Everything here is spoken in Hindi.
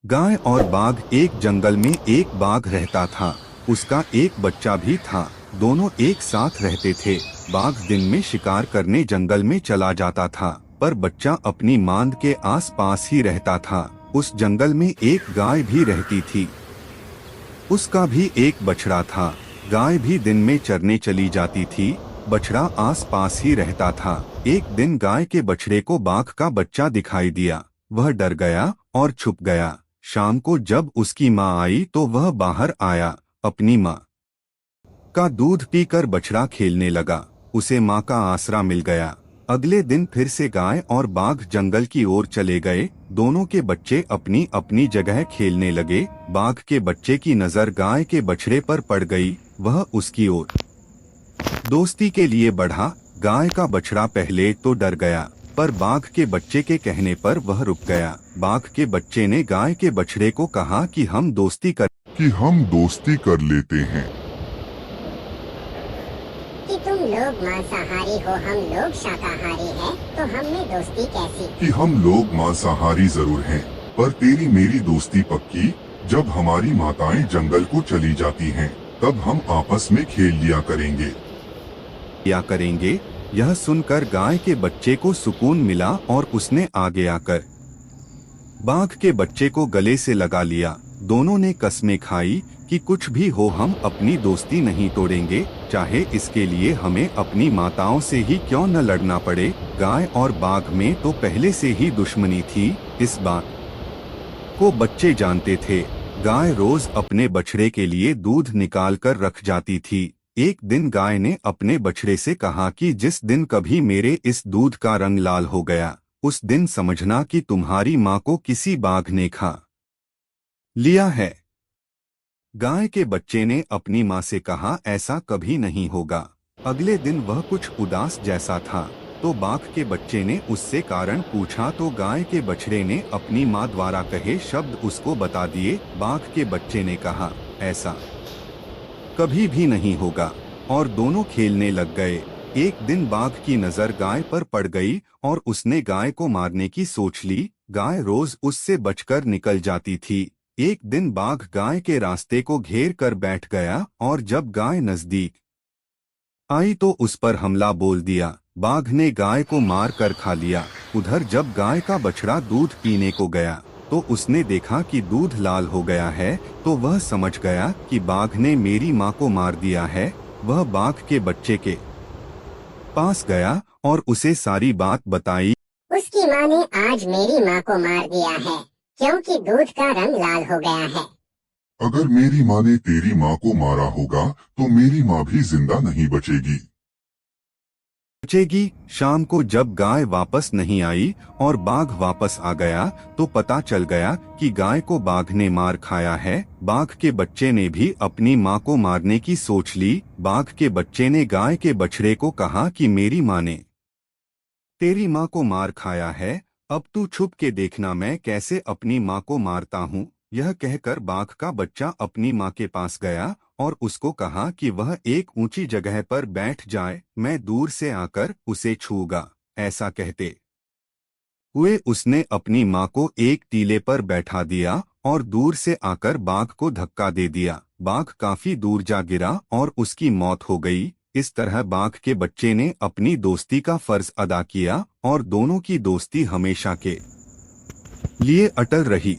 गाय और बाघ एक जंगल में एक बाघ रहता था। उसका एक बच्चा भी था। दोनों एक साथ रहते थे। बाघ दिन में शिकार करने जंगल में चला जाता था, पर बच्चा अपनी मांद के आसपास ही रहता था। उस जंगल में एक गाय भी रहती थी। उसका भी एक बछड़ा था। गाय भी दिन में चरने चली जाती थी, बछड़ा आसपास ही रहता था। एक दिन गाय के बछड़े को बाघ का बच्चा दिखाई दिया। वह डर गया और छुप गया। शाम को जब उसकी माँ आई तो वह बाहर आया। अपनी माँ का दूध पीकर बछड़ा खेलने लगा। उसे माँ का आसरा मिल गया। अगले दिन फिर से गाय और बाघ जंगल की ओर चले गए। दोनों के बच्चे अपनी अपनी जगह खेलने लगे। बाघ के बच्चे की नजर गाय के बछड़े पर पड़ गई। वह उसकी ओर दोस्ती के लिए बढ़ा। गाय का बछड़ा पहले तो डर गया, पर बाघ के बच्चे के कहने पर वह रुक गया। बाघ के बच्चे ने गाय के बछड़े को कहा कि हम दोस्ती कर लेते हैं। कि तुम लोग मांसाहारी हो, हम लोग शाकाहारी हैं, तो हम में दोस्ती कैसी? कि हम लोग मांसाहारी जरूर हैं, पर तेरी मेरी दोस्ती पक्की जब हमारी माताएं जंगल को चली जाती हैं, तब हम आपस में खेल लिया करेंगे। यह सुनकर गाय के बच्चे को सुकून मिला और उसने आगे आकर बाघ के बच्चे को गले से लगा लिया। दोनों ने कस्में खाई कि कुछ भी हो हम अपनी दोस्ती नहीं तोड़ेंगे, चाहे इसके लिए हमें अपनी माताओं से ही क्यों न लड़ना पड़े। गाय और बाघ में तो पहले से ही दुश्मनी थी। इस बात को बच्चे जानते थे। गाय रोज अपने बछड़े के लिए दूध निकाल कर रख जाती थी। एक दिन गाय ने अपने बछड़े से कहा कि जिस दिन कभी मेरे इस दूध का रंग लाल हो गया, उस दिन समझना कि तुम्हारी माँ को किसी बाघ ने खा लिया है। गाय के बच्चे ने अपनी माँ से कहा ऐसा कभी नहीं होगा। अगले दिन वह कुछ उदास जैसा था, तो बाघ के बच्चे ने उससे कारण पूछा तो गाय के बछड़े ने अपनी माँ द्वारा कहे शब्द उसको बता दिए। बाघ के बच्चे ने कहा ऐसा कभी भी नहीं होगा, और दोनों खेलने लग गए। एक दिन बाघ की नजर गाय पर पड़ गई और उसने गाय को मारने की सोच ली। गाय रोज उससे बचकर निकल जाती थी। एक दिन बाघ गाय के रास्ते को घेर कर बैठ गया और जब गाय नजदीक आई तो उस पर हमला बोल दिया। बाघ ने गाय को मार कर खा लिया। उधर जब गाय का बछड़ा दूध पीने को गया तो उसने देखा कि दूध लाल हो गया है, तो वह समझ गया कि बाघ ने मेरी माँ को मार दिया है। वह बाघ के बच्चे के पास गया और उसे सारी बात बताई। उसकी माँ ने आज मेरी माँ को मार दिया है, क्योंकि दूध का रंग लाल हो गया है। अगर मेरी माँ ने तेरी माँ को मारा होगा तो मेरी माँ भी जिंदा नहीं बचेगी। शाम को जब गाय वापस नहीं आई और बाघ वापस आ गया तो पता चल गया कि गाय को बाघ ने मार खाया है। बाघ के बच्चे ने भी अपनी माँ को मारने की सोच ली। बाघ के बच्चे ने गाय के बछड़े को कहा कि मेरी माँ ने तेरी माँ को मार खाया है, अब तू छुप के देखना मैं कैसे अपनी माँ को मारता हूँ। यह कहकर बाघ का बच्चा अपनी माँ के पास गया और उसको कहा कि वह एक ऊंची जगह पर बैठ जाए, मैं दूर से आकर उसे छूऊंगा। ऐसा कहते हुए उसने अपनी माँ को एक टीले पर बैठा दिया और दूर से आकर बाघ को धक्का दे दिया। बाघ काफी दूर जा गिरा और उसकी मौत हो गई। इस तरह बाघ के बच्चे ने अपनी दोस्ती का फर्ज अदा किया और दोनों की दोस्ती हमेशा के लिए अटल रही।